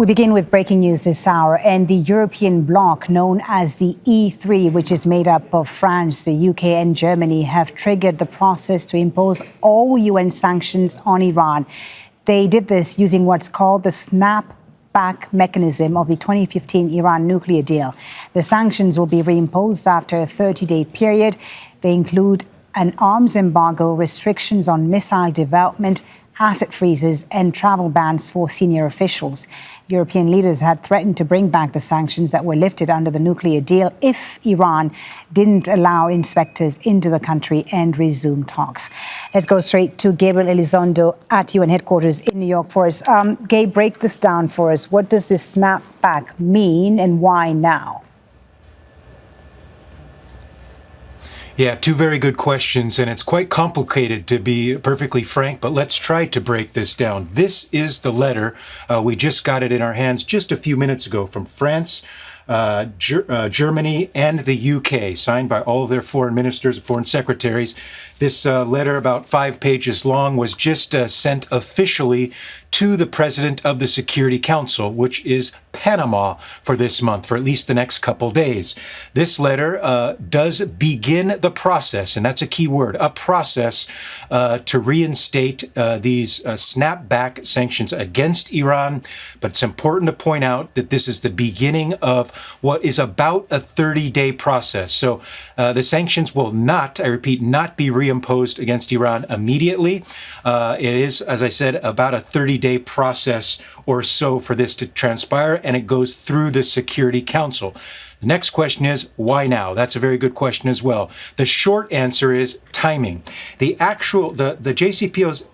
We begin with breaking news this hour, and the European bloc known as the E3, which is made up of France, the UK and Germany, have triggered the process to impose all UN sanctions on Iran. They did this using what's called the Snapback mechanism of the 2015 Iran nuclear deal. The sanctions will be reimposed after a 30-day period. They include an arms embargo, restrictions on missile development, asset freezes and travel bans for senior officials. European leaders had threatened to bring back the sanctions that were lifted under the nuclear deal if Iran didn't allow inspectors into the country and resume talks. Let's go straight to Gabriel Elizondo at UN headquarters in New York for us. Gabe, break this down for us. What does this snapback mean and why now? Yeah, two very good questions, and it's quite complicated, to be perfectly frank, but let's try to break this down. This is the letter. We just got it in our hands just a few minutes ago from France, Germany, and the UK, signed by all of their foreign ministers and foreign secretaries. This letter, about 5 pages long, was just sent officially to the President of the Security Council, which is Panama for this month, for at least the next couple days. This letter does begin the process, and that's a key word, a process to reinstate these snapback sanctions against Iran. But it's important to point out that this is the beginning of what is about a 30-day process. So the sanctions will not, I repeat, not be reimposed against Iran immediately. It is, as I said, about a 30-day process or so for this to transpire, and it goes through the Security Council. The next question is, why now? That's a very good question as well. The short answer is timing. The JCPOA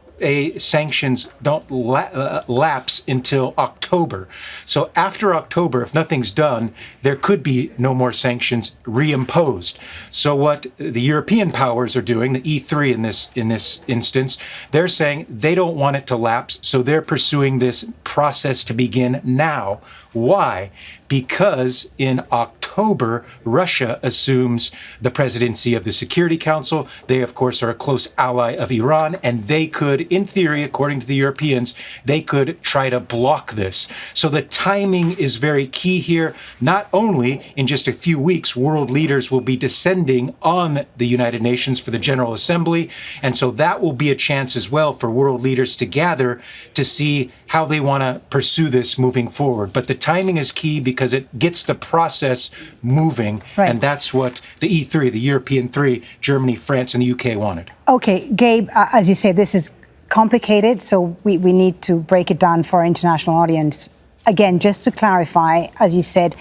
sanctions don't lapse until October. So after October, if nothing's done, there could be no more sanctions reimposed. So what the European powers are doing, the E3 in this instance, they're saying they don't want it to lapse, so they're pursuing this process to begin now. Why? Because in October, Russia assumes the presidency of the Security Council. They, of course, are a close ally of Iran, and they could, in theory, according to the Europeans, they could try to block this. So the timing is very key here. Not only in just a few weeks, world leaders will be descending on the United Nations for the General Assembly, and so that will be a chance as well for world leaders to gather to see how they want to pursue this moving forward. But the timing is key because it gets the process moving, right. And that's what the E3, the European three, Germany, France, and the UK wanted. Okay, Gabe, as you say, this is complicated, so we need to break it down for our international audience. Again, just to clarify, as you said,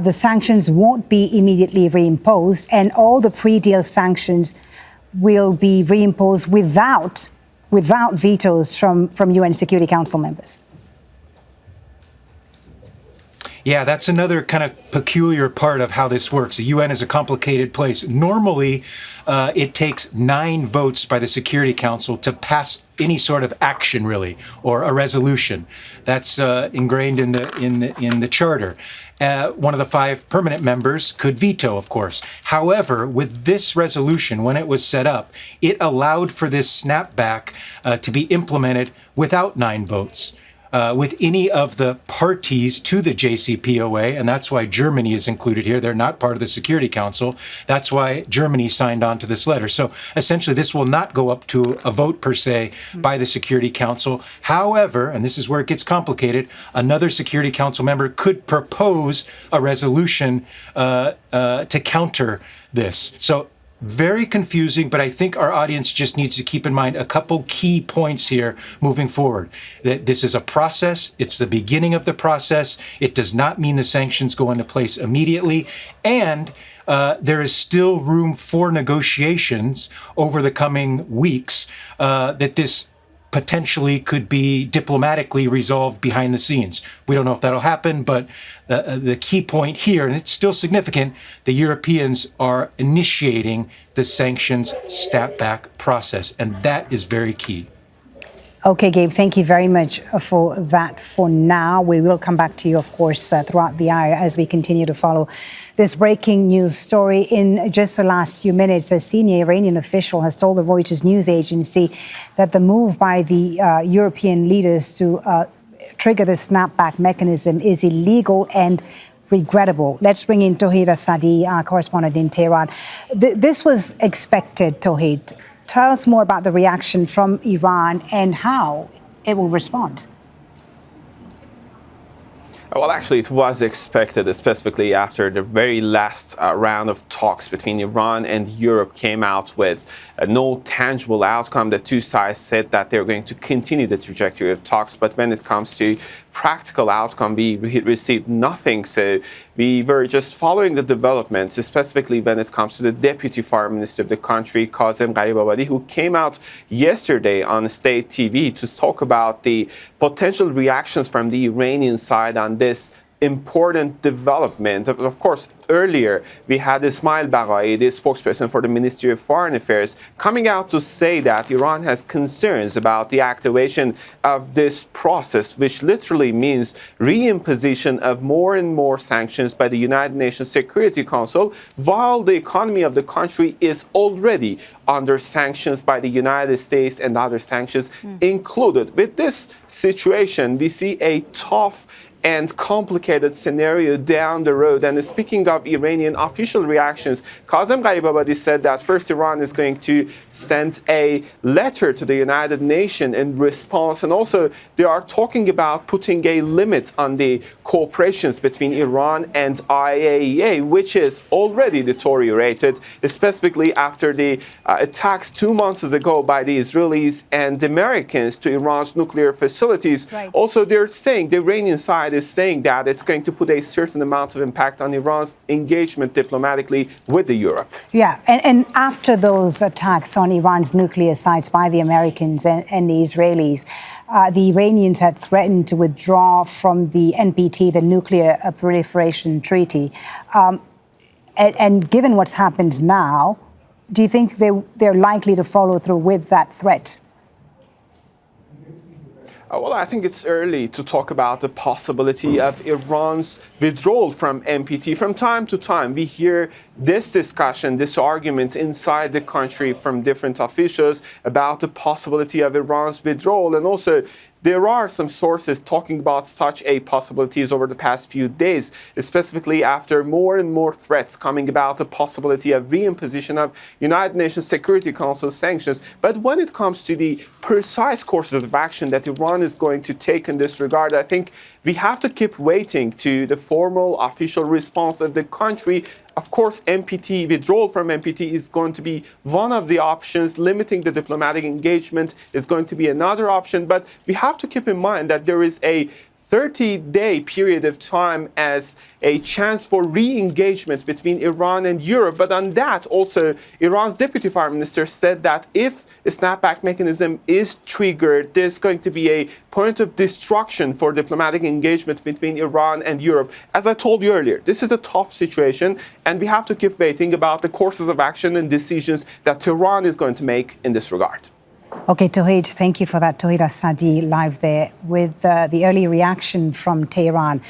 the sanctions won't be immediately reimposed, and all the pre-deal sanctions will be reimposed without vetoes from UN Security Council members. Yeah, that's another kind of peculiar part of how this works. The UN is a complicated place. Normally, it takes 9 votes by the Security Council to pass any sort of action, really, or a resolution. That's ingrained in the charter. One of the 5 permanent members could veto, of course. However, with this resolution, when it was set up, it allowed for this snapback to be implemented without 9 votes. With any of the parties to the JCPOA, and that's why Germany is included here. They're not part of the Security Council. That's why Germany signed on to this letter. So essentially, this will not go up to a vote per se by the Security Council. However, and this is where it gets complicated, another Security Council member could propose a resolution to counter this. So very confusing, but I think our audience just needs to keep in mind a couple key points here moving forward. That this is a process. It's the beginning of the process. It does not mean the sanctions go into place immediately. And there is still room for negotiations over the coming weeks that this potentially could be diplomatically resolved behind the scenes. We don't know if that'll happen, but the key point here, and it's still significant, the Europeans are initiating the sanctions snapback process, and that is very key. Okay, Gabe, thank you very much for that for now. We will come back to you, of course, throughout the hour as we continue to follow this breaking news story. In just the last few minutes, a senior Iranian official has told the Reuters news agency that the move by the European leaders to trigger the snapback mechanism is illegal and regrettable. Let's bring in Tauhid Asadi, our correspondent in Tehran. This was expected, Tauhid. Tell us more about the reaction from Iran and how it will respond. Well, actually, it was expected, specifically after the very last round of talks between Iran and Europe came out with no tangible outcome. The two sides said that they're going to continue the trajectory of talks, but when it comes to practical outcome, we received nothing. So we were just following the developments, specifically when it comes to the deputy foreign minister of the country, Kazem Gharibabadi, who came out yesterday on state TV to talk about the potential reactions from the Iranian side on this important development. Of course, earlier we had Ismail Baghai, the spokesperson for the Ministry of Foreign Affairs, coming out to say that Iran has concerns about the activation of this process, which literally means reimposition of more and more sanctions by the United Nations Security Council, while the economy of the country is already under sanctions by the United States and other sanctions included. With this situation, we see a tough and complicated scenario down the road. And speaking of Iranian official reactions, Kazem Gharibabadi said that first Iran is going to send a letter to the United Nations in response. And also they are talking about putting a limit on the cooperations between Iran and IAEA, which is already deteriorated, specifically after the attacks 2 months ago by the Israelis and Americans to Iran's nuclear facilities. Right. Also, they're saying, the Iranian side is saying that it's going to put a certain amount of impact on Iran's engagement diplomatically with the Europe. Yeah, and after those attacks on Iran's nuclear sites by the Americans and the Israelis, the Iranians had threatened to withdraw from the NPT, the Nuclear Proliferation Treaty. And given what's happened now, do you think they're likely to follow through with that threat? Well, I think it's early to talk about the possibility of Iran's withdrawal from NPT. From time to time, we hear this discussion, this argument inside the country from different officials about the possibility of Iran's withdrawal. And also, there are some sources talking about such a possibilities over the past few days, specifically after more and more threats coming about the possibility of reimposition of United Nations Security Council sanctions. But when it comes to the precise courses of action that Iran is going to take in this regard, I think we have to keep waiting to the formal official response of the country. Of course, NPT, withdrawal from NPT is going to be one of the options. Limiting the diplomatic engagement is going to be another option. But we have to keep in mind that there is a 30-day period of time as a chance for re-engagement between Iran and Europe. But on that, also, Iran's deputy foreign minister said that if a snapback mechanism is triggered, there's going to be a point of destruction for diplomatic engagement between Iran and Europe. As I told you earlier, this is a tough situation, and we have to keep waiting about the courses of action and decisions that Tehran is going to make in this regard. Okay, Tauhid, thank you for that. Tauhid Asadi live there with the early reaction from Tehran.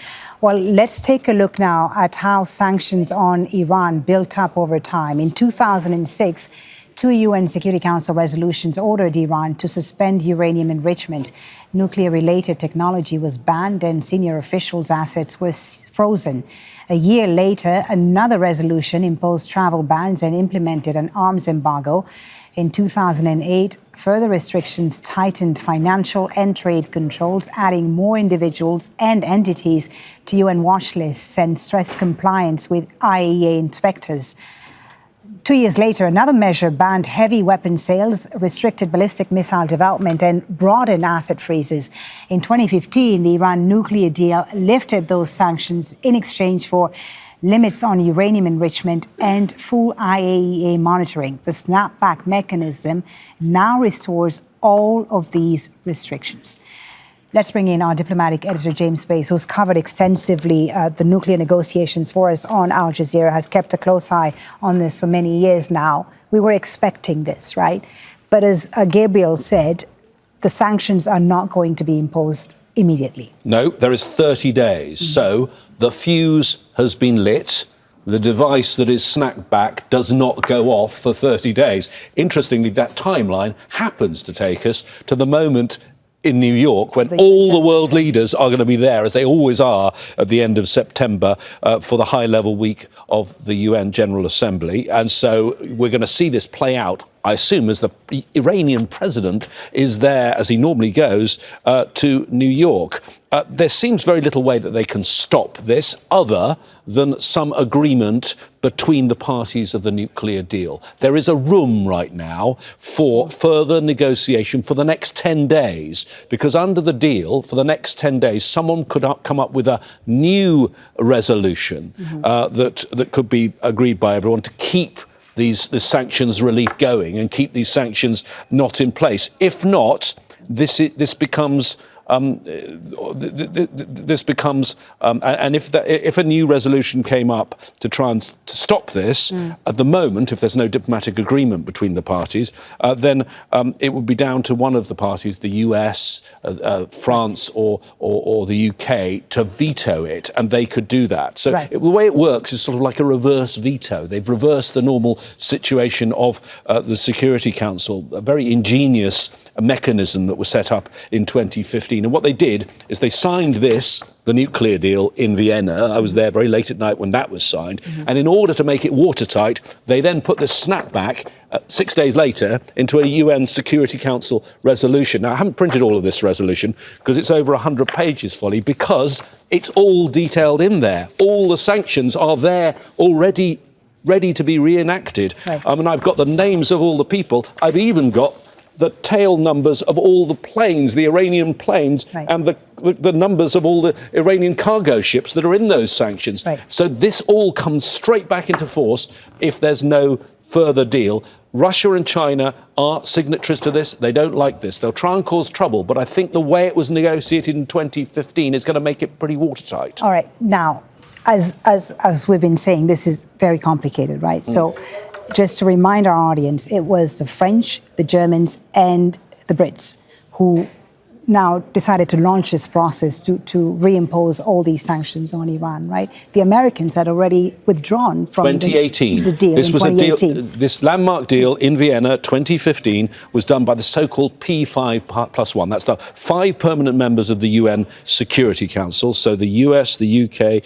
Well, let's take a look now at how sanctions on Iran built up over time. In 2006, 2 UN Security Council resolutions ordered Iran to suspend uranium enrichment. Nuclear-related technology was banned and senior officials' assets were frozen. A year later, another resolution imposed travel bans and implemented an arms embargo. In 2008, further restrictions tightened financial and trade controls, adding more individuals and entities to UN watch lists and stressed compliance with IAEA inspectors. 2 years later, another measure banned heavy weapon sales, restricted ballistic missile development, and broadened asset freezes. In 2015, the Iran nuclear deal lifted those sanctions in exchange for limits on uranium enrichment and full IAEA monitoring. The snapback mechanism now restores all of these restrictions. Let's bring in our diplomatic editor, James Bass, who's covered extensively the nuclear negotiations for us on Al Jazeera, has kept a close eye on this for many years now. We were expecting this, right? But as Gabriel said, the sanctions are not going to be imposed immediately. No, there is 30 days. So the fuse has been lit. The device that is snapback does not go off for 30 days. Interestingly, that timeline happens to take us to the moment in New York when all the world leaders are going to be there, as they always are at the end of September, for the high-level week of the UN General Assembly. And so we're going to see this play out, I assume, as the Iranian president is there, as he normally goes, to New York. There seems very little way that they can stop this other than some agreement between the parties of the nuclear deal. There is a room right now for further negotiation for the next 10 days, because under the deal, for the next 10 days, someone could come up with a new resolution that could be agreed by everyone to keep the sanctions relief going and keep these sanctions not in place. If not, this becomes and if a new resolution came up to try and to stop this, at the moment, if there's no diplomatic agreement between the parties, then it would be down to one of the parties, the US, France, or the UK, to veto it, and they could do that. So the way it works is sort of like a reverse veto. They've reversed the normal situation of the Security Council, a very ingenious mechanism that was set up in 2015. And what they did is they signed the nuclear deal in Vienna. I was there very late at night when that was signed. And in order to make it watertight, they then put this snapback 6 days later into a UN Security Council resolution. Now, I haven't printed all of this resolution because it's over 100 pages fully, because it's all detailed in there. All the sanctions are there already, ready to be reenacted. And I've got the names of all the people. I've even got the tail numbers of all the planes, the Iranian planes, and the numbers of all the Iranian cargo ships that are in those sanctions. So this all comes straight back into force if there's no further deal. Russia and China are signatories to this. They don't like this. They'll try and cause trouble, but I think the way it was negotiated in 2015 is going to make it pretty watertight. All right. Now, as we've been saying, this is very complicated, right? So just to remind our audience, it was the French, the Germans, and the Brits who now decided to launch this process to reimpose all these sanctions on Iran, right? The Americans had already withdrawn from 2018. The deal. This was 2018. a deal. This landmark deal in Vienna, 2015, was done by the so-called P5+1. That's the 5 permanent members of the UN Security Council. So the US, the UK,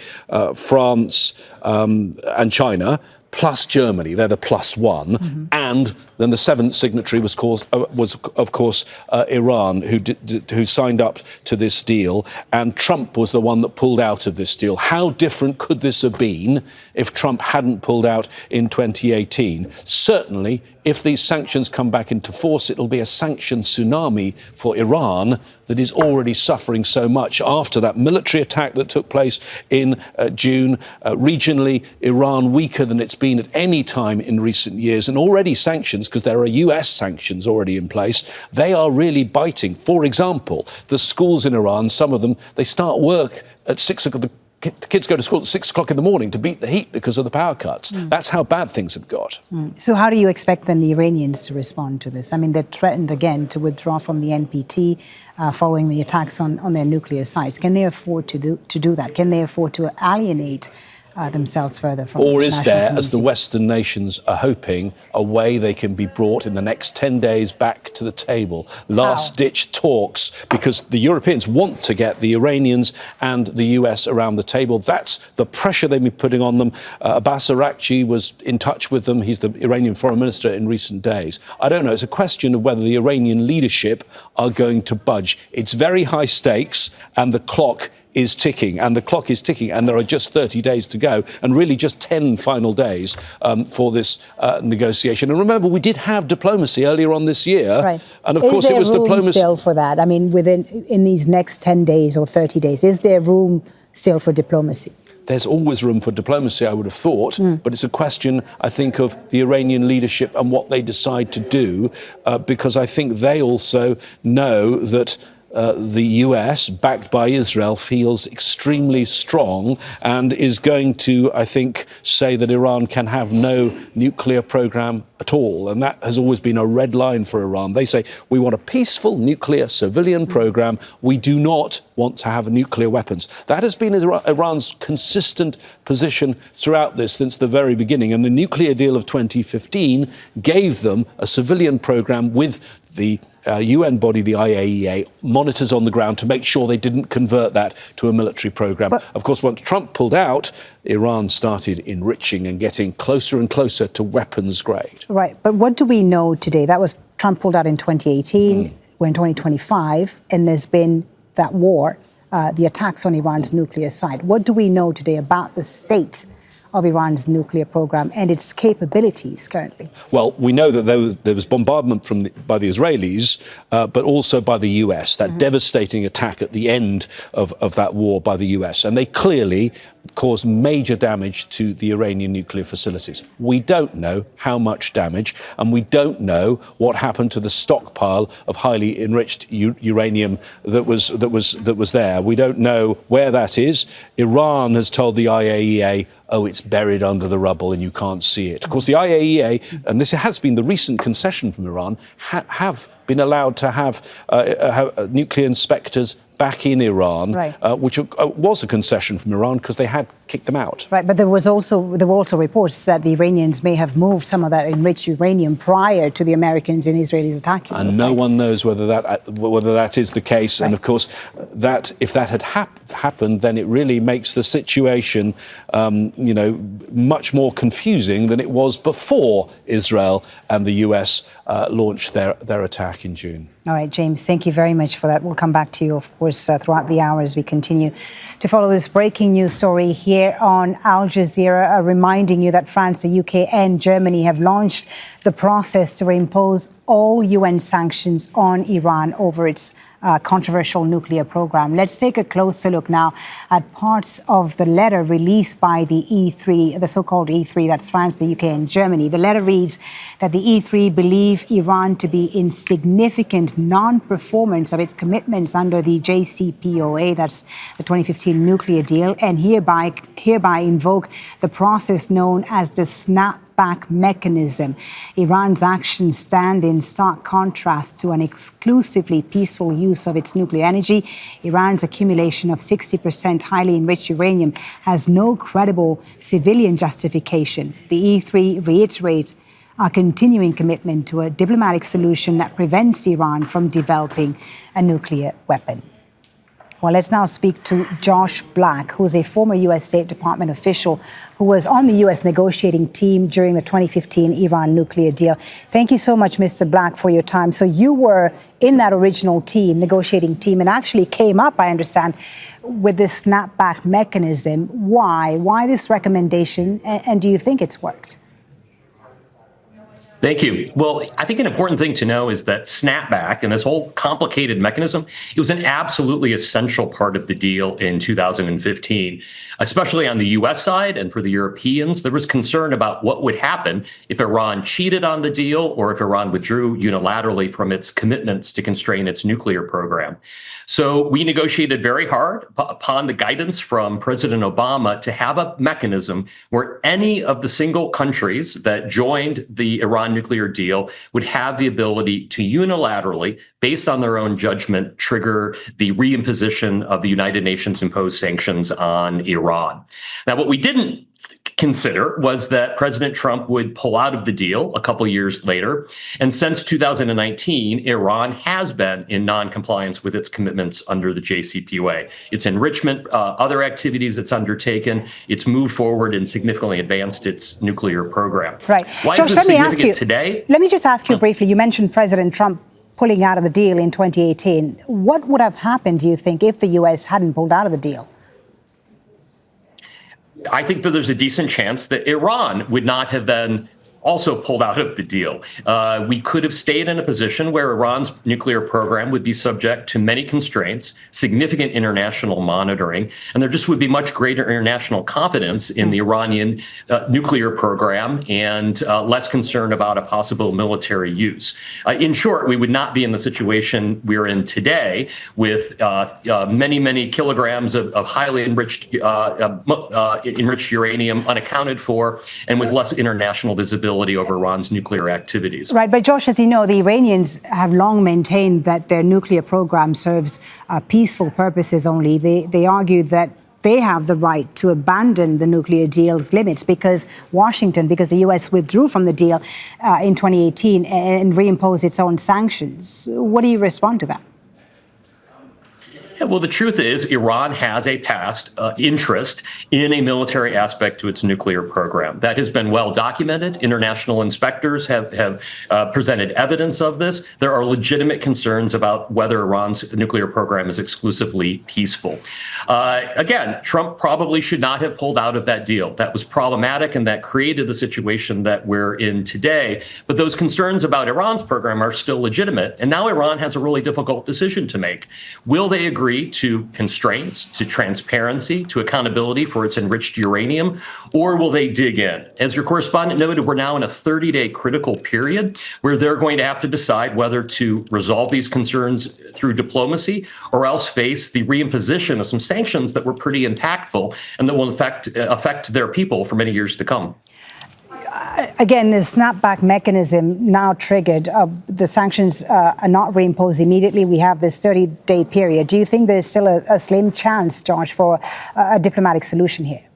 France, and China, plus Germany. They're the +1. And then the 7th signatory was of course Iran, who signed up to this deal. And Trump was the one that pulled out of this deal. How different could this have been if Trump hadn't pulled out in 2018? Certainly, if these sanctions come back into force, it'll be a sanction tsunami for Iran that is already suffering so much after that military attack that took place in June. Regionally, Iran weaker than it's been at any time in recent years, and already sanctions, because there are US sanctions already in place, they are really biting. For example, the schools in Iran, some of them, they start work at 6 o'clock. The kids go to school at 6 o'clock in the morning to beat the heat because of the power cuts. That's how bad things have got. So how do you expect then the Iranians to respond to this? I mean, they're threatened again to withdraw from the NPT following the attacks on their nuclear sites. Can they afford to do that? Can they afford to alienate themselves further from Or is there, community? as the Western nations are hoping, a way they can be brought in the next 10 days back to the table? Last-ditch talks, because the Europeans want to get the Iranians and the US around the table. That's the pressure they've been putting on them. Abbas Araghchi was in touch with them. He's the Iranian foreign minister in recent days. I don't know. It's a question of whether the Iranian leadership are going to budge. It's very high stakes, and the clock is ticking, and there are just 30 days to go, and really just 10 final days for this negotiation. And remember, we did have diplomacy earlier on this year, and of course it was diplomacy. Is there room still for that? I mean, in these next 10 days or 30 days, is there room still for diplomacy? There's always room for diplomacy, I would have thought, but it's a question, I think, of the Iranian leadership and what they decide to do, because I think they also know that the US, backed by Israel, feels extremely strong and is going to, I think, say that Iran can have no nuclear program at all. And that has always been a red line for Iran. They say, we want a peaceful nuclear civilian program. We do not want to have nuclear weapons. That has been Iran's consistent position throughout this since the very beginning. And the nuclear deal of 2015 gave them a civilian program with the UN body, the IAEA, monitors on the ground to make sure they didn't convert that to a military program. Of course, once Trump pulled out, Iran started enriching and getting closer and closer to weapons grade. Right. But what do we know today? That was Trump pulled out in 2018. We're in 2025, and there's been that war, the attacks on Iran's nuclear site. What do we know today about the state of Iran's nuclear program and its capabilities currently? Well, we know that there was bombardment by the Israelis, but also by the US, that devastating attack at the end of that war by the US. And they clearly caused major damage to the Iranian nuclear facilities. We don't know how much damage, and we don't know what happened to the stockpile of highly enriched uranium that was there. We don't know where that is. Iran has told the IAEA, oh, it's buried under the rubble and you can't see it. Of course, the IAEA, and this has been the recent concession from Iran, have been allowed to have nuclear inspectors back in Iran, right. Which was a concession from Iran because they had kicked them out. Right, but there were also reports that the Iranians may have moved some of that enriched uranium prior to the Americans and Israelis attacking. And no one knows whether that is the case. Right. And of course, that if that had happened, then it really makes the situation, much more confusing than it was before Israel and the US launched their attack in June. All right, James, thank you very much for that. We'll come back to you, of course, throughout the hour as we continue to follow this breaking news story here on Al Jazeera, reminding you that France, the UK and Germany have launched the process to reimpose all UN sanctions on Iran over its controversial nuclear program. Let's take a closer look now at parts of the letter released by the E3, the so-called E3, that's France, the UK and Germany. The letter reads that the E3 believe Iran to be in significant non-performance of its commitments under the JCPOA, that's the 2015 nuclear deal, and hereby invoke the process known as the Snapback mechanism. Iran's actions stand in stark contrast to an exclusively peaceful use of its nuclear energy. Iran's accumulation of 60% highly enriched uranium has no credible civilian justification. The E3 reiterates our continuing commitment to a diplomatic solution that prevents Iran from developing a nuclear weapon. Well, let's now speak to Josh Black, who's a former U.S. State Department official who was on the U.S. negotiating team during the 2015 Iran nuclear deal. Thank you so much, Mr. Black, for your time. So you were in that original team, negotiating team, and actually came up, I understand, with this snapback mechanism. Why? Why this recommendation? And do you think it's worked? Thank you. Well, I think an important thing to know is that snapback and this whole complicated mechanism, it was an absolutely essential part of the deal in 2015, especially on the U.S. side. And for the Europeans, there was concern about what would happen if Iran cheated on the deal or if Iran withdrew unilaterally from its commitments to constrain its nuclear program. So we negotiated very hard upon the guidance from President Obama to have a mechanism where any of the single countries that joined the Iran nuclear deal would have the ability to unilaterally, based on their own judgment, trigger the reimposition of the United Nations imposed sanctions on Iran. Now, what we didn't consider was that President Trump would pull out of the deal a couple years later. And since 2019, Iran has been in non-compliance with its commitments under the JCPOA. Its enrichment, other activities it's undertaken, it's moved forward and significantly advanced its nuclear program. Right. Why Josh, is this let me ask significant you, today? Let me just ask you briefly. You mentioned President Trump pulling out of the deal in 2018. What would have happened, do you think, if the U.S. hadn't pulled out of the deal? I think that there's a decent chance that Iran would not have then also pulled out of the deal. We could have stayed in a position where Iran's nuclear program would be subject to many constraints, significant international monitoring, and there just would be much greater international confidence in the Iranian nuclear program and less concern about a possible military use. In short, we would not be in the situation we're in today with many, many kilograms of highly enriched uranium unaccounted for and with less international visibility over Iran's nuclear activities. Right, but Josh, as you know, the Iranians have long maintained that their nuclear program serves peaceful purposes only. They argued that they have the right to abandon the nuclear deal's limits because the US withdrew from the deal in 2018 and reimposed its own sanctions. What do you respond to that? Yeah, well, the truth is Iran has a past interest in a military aspect to its nuclear program. That has been well documented. International inspectors have presented evidence of this. There are legitimate concerns about whether Iran's nuclear program is exclusively peaceful. Again, Trump probably should not have pulled out of that deal. That was problematic, and that created the situation that we're in today. But those concerns about Iran's program are still legitimate. And now Iran has a really difficult decision to make. Will they agree to constraints, to transparency, to accountability for its enriched uranium, or will they dig in? As your correspondent noted, we're now in a 30-day critical period where they're going to have to decide whether to resolve these concerns through diplomacy or else face the reimposition of some sanctions that were pretty impactful and that will affect their people for many years to come. Again, the snapback mechanism now triggered. The sanctions are not reimposed immediately. We have this 30-day period. Do you think there's still a slim chance, Josh, for a diplomatic solution here?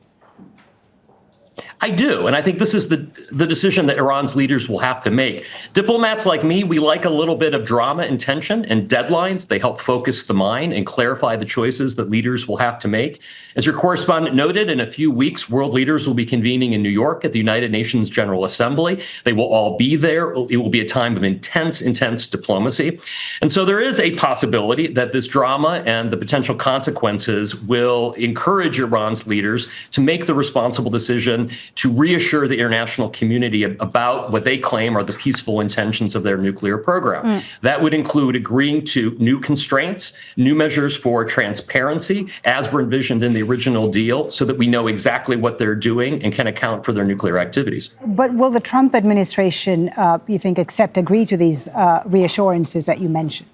I do. And I think this is the decision that Iran's leaders will have to make. Diplomats like me, we like a little bit of drama and tension and deadlines. They help focus the mind and clarify the choices that leaders will have to make. As your correspondent noted, in a few weeks, world leaders will be convening in New York at the United Nations General Assembly. They will all be there. It will be a time of intense diplomacy. And so there is a possibility that this drama and the potential consequences will encourage Iran's leaders to make the responsible decision to reassure the international community about what they claim are the peaceful intentions of their nuclear program. That would include agreeing to new constraints, new measures for transparency, as were envisioned in the original deal, so that we know exactly what they're doing and can account for their nuclear activities. But will the Trump administration, you think, agree to these reassurances that you mentioned?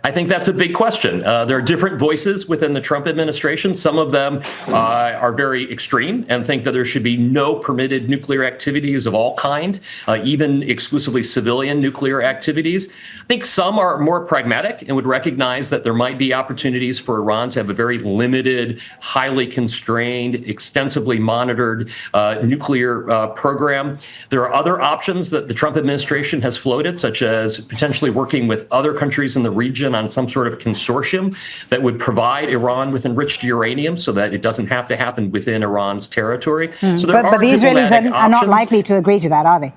I think that's a big question. There are different voices within the Trump administration. Some of them are very extreme and think that there should be no permitted nuclear activities of all kind, even exclusively civilian nuclear activities. I think some are more pragmatic and would recognize that there might be opportunities for Iran to have a very limited, highly constrained, extensively monitored nuclear program. There are other options that the Trump administration has floated, such as potentially working with other countries in the region on some sort of consortium that would provide Iran with enriched uranium so that it doesn't have to happen within Iran's territory. So there but the Israelis are not likely to agree to that, are they?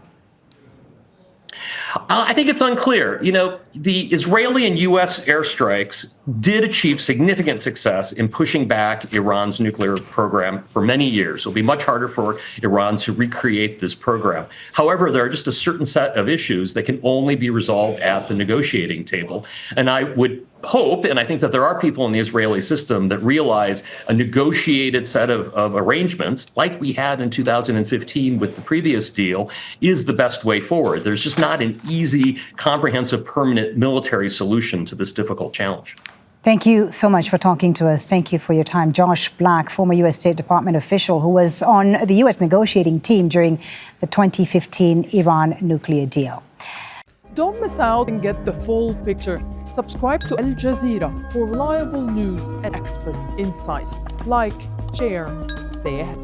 I think it's unclear. You know, the Israeli and U.S. airstrikes did achieve significant success in pushing back Iran's nuclear program for many years. It'll be much harder for Iran to recreate this program. However, there are just a certain set of issues that can only be resolved at the negotiating table. And I would hope, and I think that there are people in the Israeli system that realize a negotiated set of arrangements, like we had in 2015 with the previous deal, is the best way forward. There's just not an easy, comprehensive, permanent military solution to this difficult challenge. Thank you so much for talking to us. Thank you for your time. Josh Black, former U.S. State Department official who was on the U.S. negotiating team during the 2015 Iran nuclear deal. Don't miss out and get the full picture. Subscribe to Al Jazeera for reliable news and expert insights. Like, share, stay ahead.